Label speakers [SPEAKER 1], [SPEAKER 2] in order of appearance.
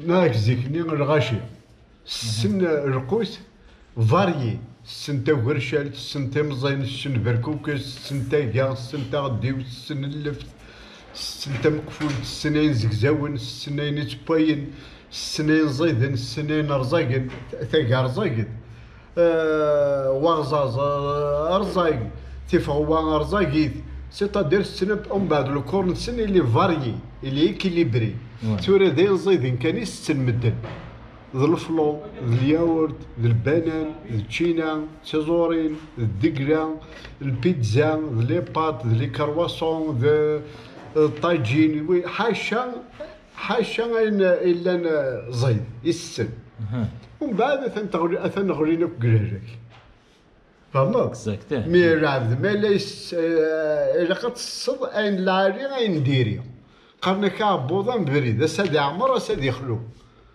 [SPEAKER 1] ناك زيكني الغاشية السن رقوس فاريي السن تا ورشال السن تا مزين السن بركوكس السن تا كاع السن تا غديو السن اللفت السن تا مقفول السنين زكزاون السنين تباين السنين زيدن السنين رزاقن تا كاع رزاقن وغزاز رزاق تيفغوا رزاقيت سيتادير السنة ومن بعد لو كورن السن اللي فاريي اللي ايكيليبري تورا داير زايدين كان السن مدن ذا الفلو ذا الياورت ذا البنان ذا التشينا تيزورين ذا الدقرة البيتزا ذا لي بات ذا لي كرواسون ذا الطاجين حاشا الا زايد السن ومن بعد اثن غرينا بكراجك فهمت؟ مي العبد ما ليس الا قتصد اين لاري اين ديري قرنا كعبوضا بريد سادي عمر سادي خلو